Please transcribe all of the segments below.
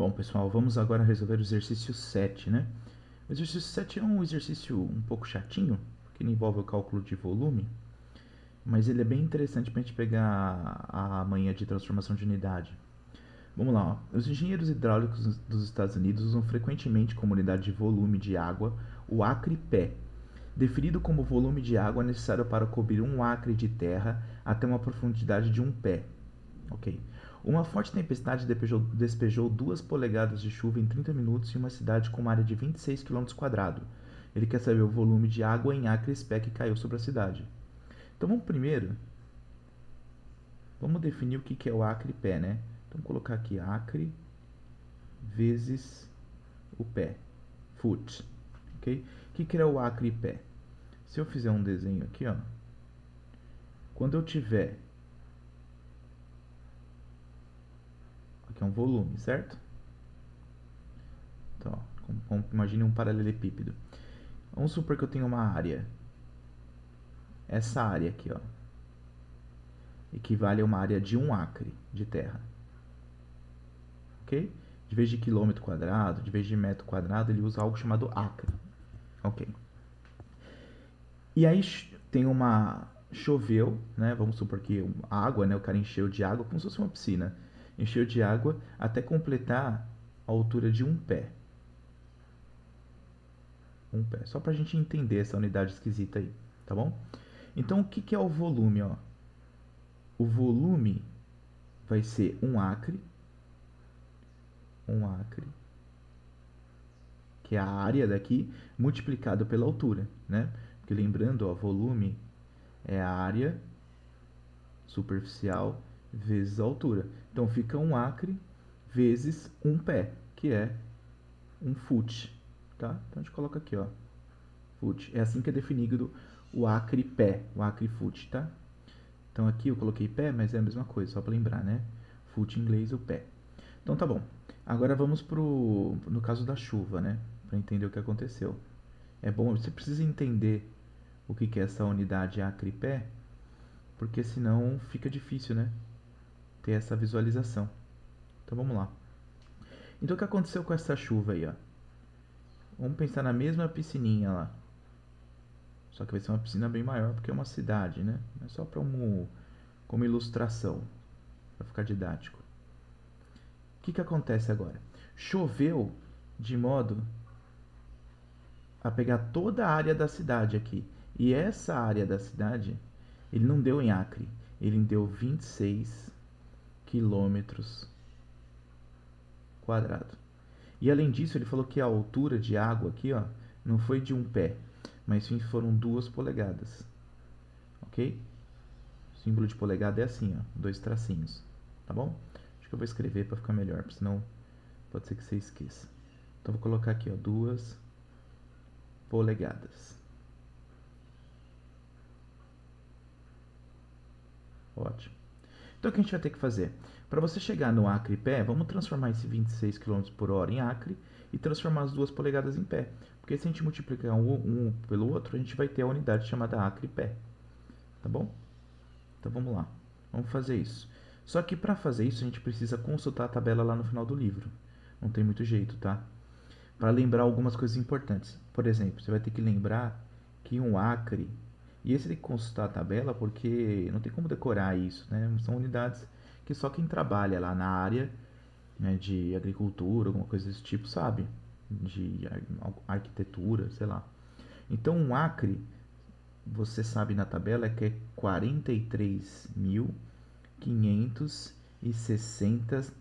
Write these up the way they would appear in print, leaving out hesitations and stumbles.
Bom, pessoal, vamos agora resolver o exercício 7, né? O exercício 7 é um exercício um pouco chatinho, porque ele envolve o cálculo de volume, mas ele é bem interessante para a gente pegar a manha de transformação de unidade. Vamos lá, ó. Os engenheiros hidráulicos dos Estados Unidos usam frequentemente como unidade de volume de água o acre-pé, definido como volume de água necessário para cobrir um acre de terra até uma profundidade de um pé. Ok. Uma forte tempestade despejou 2 polegadas de chuva em 30 minutos em uma cidade com uma área de 26 km². Ele quer saber o volume de água em acres-pé que caiu sobre a cidade. Então vamos primeiro, vamos definir o que é o acre-pé, né? Então vou colocar aqui acre vezes o pé, foot, ok? O que é o acre-pé? Se eu fizer um desenho aqui, ó, quando eu tiver, aqui é um volume, certo? Então, ó, imagine um paralelepípedo. Vamos supor que eu tenho uma área. Essa área aqui, ó, equivale a uma área de 1 acre de terra. Ok? De vez de quilômetro quadrado, de vez de metro quadrado, ele usa algo chamado acre. Ok. E aí tem uma... Choveu, né? Vamos supor que a água, né? O cara encheu de água como se fosse uma piscina. Encheu de água até completar a altura de um pé. Um pé. Só pra gente entender essa unidade esquisita aí, tá bom? Então, o que é o volume, ó? O volume vai ser um acre, que é a área daqui, multiplicado pela altura, né? Porque lembrando, ó, volume é a área superficial vezes a altura. Então fica um acre vezes um pé, que é um foot, tá? Então a gente coloca aqui, ó, foot. É assim que é definido o acre pé, o acre foot, tá? Então aqui eu coloquei pé, mas é a mesma coisa, só para lembrar, né? Foot em inglês, o pé. Então tá bom. Agora vamos no caso da chuva, né? Para entender o que aconteceu. É bom, você precisa entender o que é essa unidade acre-pé, porque senão fica difícil, né? Ter essa visualização. Então vamos lá. Então o que aconteceu com essa chuva aí, ó? Vamos pensar na mesma piscininha lá. Só que vai ser uma piscina bem maior porque é uma cidade, né? É só para como ilustração, para ficar didático. O que acontece agora? Choveu de modo a pegar toda a área da cidade aqui. E essa área da cidade, ele não deu em acre, ele deu 26 quilômetros quadrados. E além disso, ele falou que a altura de água aqui, ó, não foi de um pé, mas sim foram 2 polegadas. Ok? O símbolo de polegada é assim, ó, 2 tracinhos. Tá bom? Acho que eu vou escrever para ficar melhor, senão pode ser que você esqueça. Então vou colocar aqui, ó, 2 polegadas. Ótimo. Então o que a gente vai ter que fazer? Para você chegar no acre pé, vamos transformar esse 26 km/h em acre e transformar as 2 polegadas em pé. Porque se a gente multiplicar um pelo outro, a gente vai ter a unidade chamada acre pé. Tá bom? Então vamos lá. Vamos fazer isso. Só que para fazer isso, a gente precisa consultar a tabela lá no final do livro. Não tem muito jeito, tá? Para lembrar algumas coisas importantes. Por exemplo, você vai ter que lembrar que um acre... E esse tem que consultar a tabela porque não tem como decorar isso, né? São unidades que só quem trabalha lá na área, né, de agricultura, alguma coisa desse tipo, sabe? De arquitetura, sei lá. Então, um acre, você sabe na tabela que é 43.560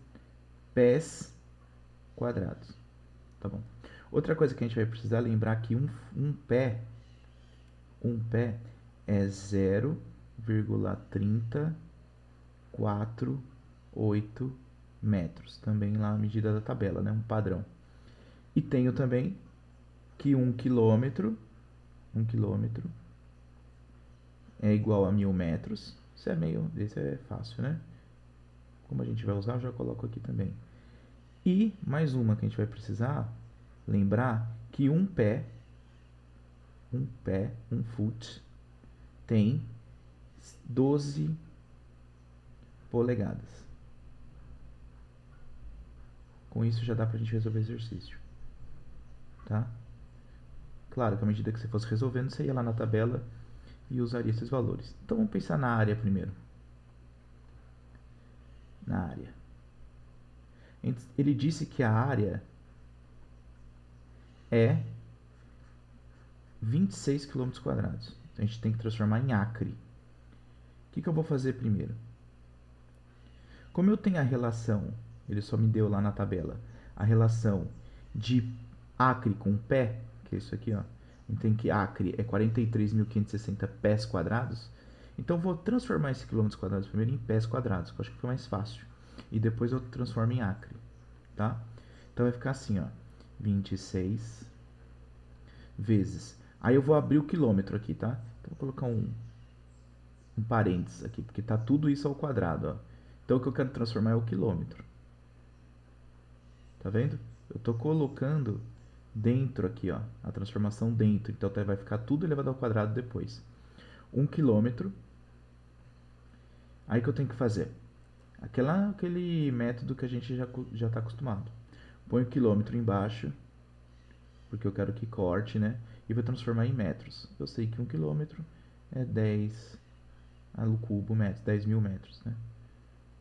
pés quadrados. Tá bom. Outra coisa que a gente vai precisar lembrar que um pé é 0,348 metros. Também lá a medida da tabela, né? Um padrão. E tenho também que 1 quilômetro é igual a 1000 metros. Esse é fácil, né? Como a gente vai usar, eu já coloco aqui também. E mais uma que a gente vai precisar lembrar que um foot, tem 12 polegadas. Com isso já dá pra gente resolver o exercício. Tá? Claro que à medida que você fosse resolvendo, você ia lá na tabela e usaria esses valores. Então vamos pensar na área primeiro. Na área. Ele disse que a área é 26 km². Então a gente tem que transformar em acre. O que eu vou fazer primeiro? Como eu tenho a relação, ele só me deu lá na tabela, a relação de acre com pé, que é isso aqui, ó. Tem que acre é 43.560 pés quadrados. Então eu vou transformar esse quilômetros quadrados primeiro em pés quadrados, que eu acho que fica mais fácil. E depois eu transformo em acre, tá? Então vai ficar assim, ó, 26 vezes. Aí eu vou abrir o quilômetro aqui, tá? Então vou colocar um parênteses aqui, porque tá tudo isso ao quadrado, ó. Então o que eu quero transformar é o quilômetro. Tá vendo? Eu tô colocando dentro aqui, ó, a transformação dentro. Então vai ficar tudo elevado ao quadrado depois. 1 quilômetro. Aí que eu tenho que fazer? Aquele método que a gente já está acostumado. Põe o quilômetro embaixo, porque eu quero que corte, né? E vou transformar em metros. Eu sei que 1 quilômetro é 10 ao cubo metros, 10.000 metros, né?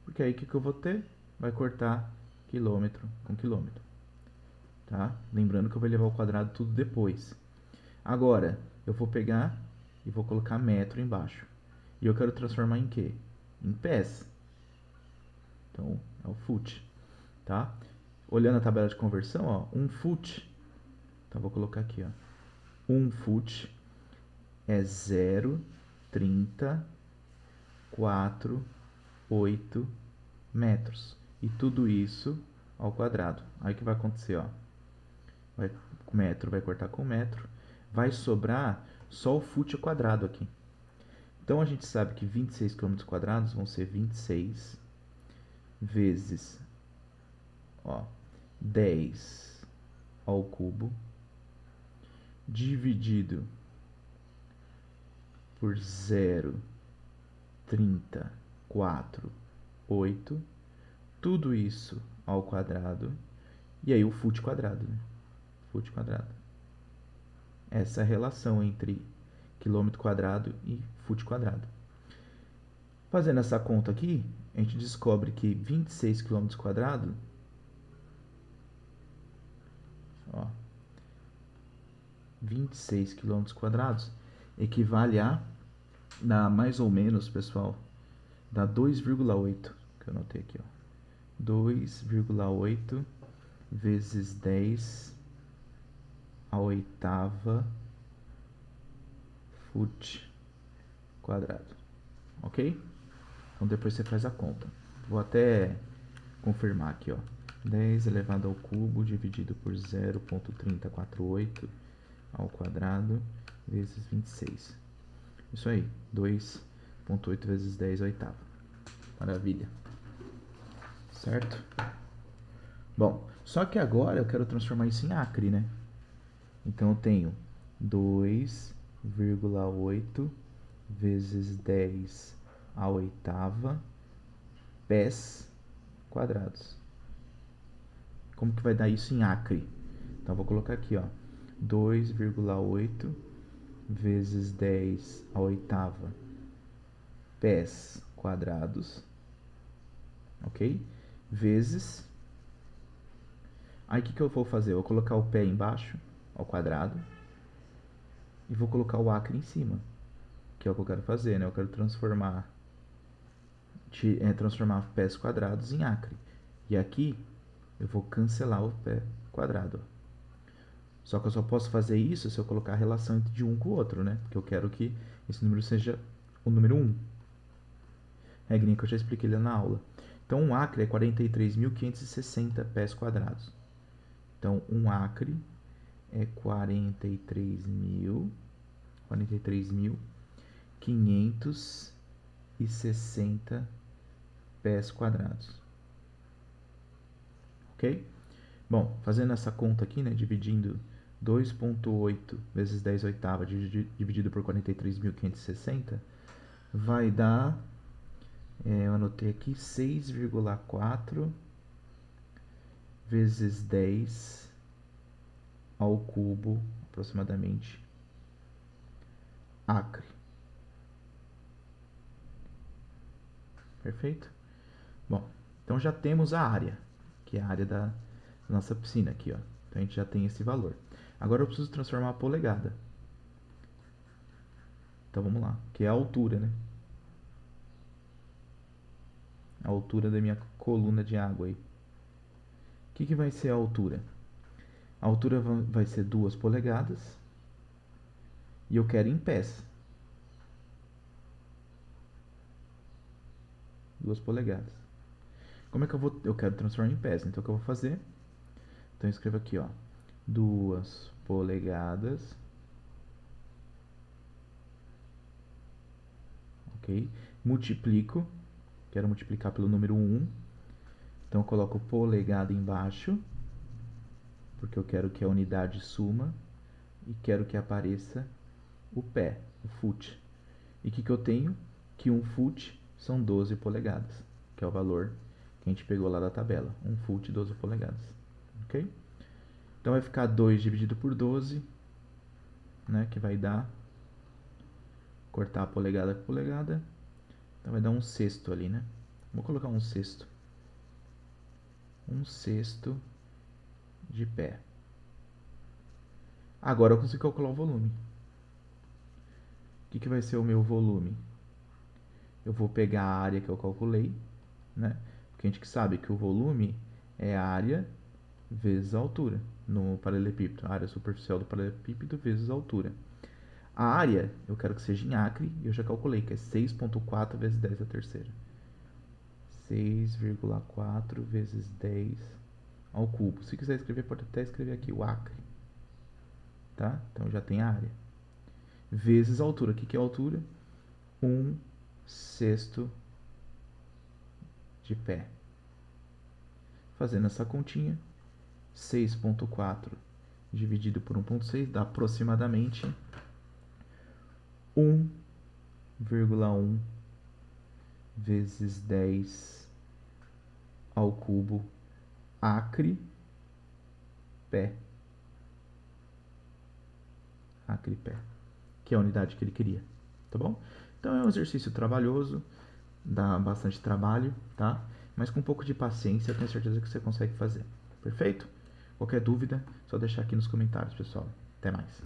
Porque aí o que eu vou ter? Vai cortar quilômetro com quilômetro. Tá? Lembrando que eu vou levar ao quadrado tudo depois. Agora, eu vou pegar e vou colocar metro embaixo. E eu quero transformar em quê? Em pés. Então, é o foot. Tá? Olhando a tabela de conversão, ó, 1 foot. Então, vou colocar aqui, ó. 1 foot é 0,348 metros. E tudo isso ao quadrado. Aí o que vai acontecer, ó? Metro vai cortar com metro. Vai sobrar só o foot ao quadrado aqui. Então a gente sabe que 26 km² vão ser 26 vezes, ó, 10 ao cubo dividido por 0,348, tudo isso ao quadrado, e aí o foot quadrado, né? Foot quadrado. Essa é a relação entre quilômetro quadrado e foot quadrado. Fazendo essa conta aqui, a gente descobre que 26 km², ó, 26 km² equivale a, dá mais ou menos, pessoal, dá 2,8, que eu anotei aqui, ó. 2,8 vezes 10 a oitava foot quadrado, ok? Então depois você faz a conta. Vou até confirmar aqui, ó. 10 elevado ao cubo dividido por 0,3048 ao quadrado vezes 26. Isso aí, 2,8 vezes 10 oitava. Maravilha. Certo? Bom, só que agora eu quero transformar isso em acre, né? Então eu tenho 2,8 vezes 10 a oitava pés quadrados. Como que vai dar isso em acre? Então, eu vou colocar aqui, ó, 2,8 vezes 10 a oitava pés quadrados, ok? Vezes... Aí, o que eu vou fazer? Eu vou colocar o pé embaixo, ao quadrado, e vou colocar o acre em cima, que é o que eu quero fazer, né? Eu quero transformar pés quadrados em acre. E aqui, eu vou cancelar o pé quadrado. Só que eu só posso fazer isso se eu colocar a relação entre um com o outro, né? Porque eu quero que esse número seja o número 1. Regrinha que eu já expliquei lá na aula. Então, um acre é 43.560 pés quadrados. Então, um acre é 43.560 pés quadrados. Ok? Bom, fazendo essa conta aqui, né, dividindo 2,8 vezes 10 oitava dividido por 43.560, vai dar, eu anotei aqui, 6,4 vezes 10 ao cubo, aproximadamente, acre. Perfeito? Bom, então já temos a área, que é a área da nossa piscina aqui, ó. Então a gente já tem esse valor. Agora eu preciso transformar a polegada. Então vamos lá, que é a altura, né? A altura da minha coluna de água aí. O que vai ser a altura? A altura vai ser 2 polegadas. E eu quero em pés. 2 polegadas. Como é que eu quero transformar em pés? Então o que eu vou fazer? Então eu escrevo aqui, ó. 2 polegadas. Ok? Multiplico. Quero multiplicar pelo número 1. Então eu coloco polegada embaixo. Porque eu quero que a unidade suma. E quero que apareça o pé, o foot. E o que eu tenho? Que um foot são 12 polegadas. Que é o valor que a gente pegou lá da tabela. Um foot, 12 polegadas. Ok? Então vai ficar 2 dividido por 12, né, que vai dar, cortar a polegada por polegada, então vai dar 1/6 ali, né? Vou colocar 1/6. 1/6 de pé. Agora eu consigo calcular o volume. O que vai ser o meu volume? Eu vou pegar a área que eu calculei, né? Porque a gente sabe que o volume é a área vezes a altura no paralelepípedo. A área superficial do paralelepípedo vezes a altura. A área, eu quero que seja em acre, e eu já calculei, que é 6,4 vezes 10 a terceira. 6,4 vezes 10 ao cubo. Se quiser escrever, pode até escrever aqui o acre. Tá? Então já tem a área. Vezes a altura. O que é a altura? 1/6 de pé. Fazendo essa continha, 6,4 dividido por 1,6 dá aproximadamente 1,1 vezes 10 ao cubo acre pé. Acre pé. Que é a unidade que ele queria. Tá bom? Então é um exercício trabalhoso, dá bastante trabalho, tá? Mas com um pouco de paciência, eu tenho certeza que você consegue fazer. Perfeito? Qualquer dúvida, só deixar aqui nos comentários, pessoal. Até mais.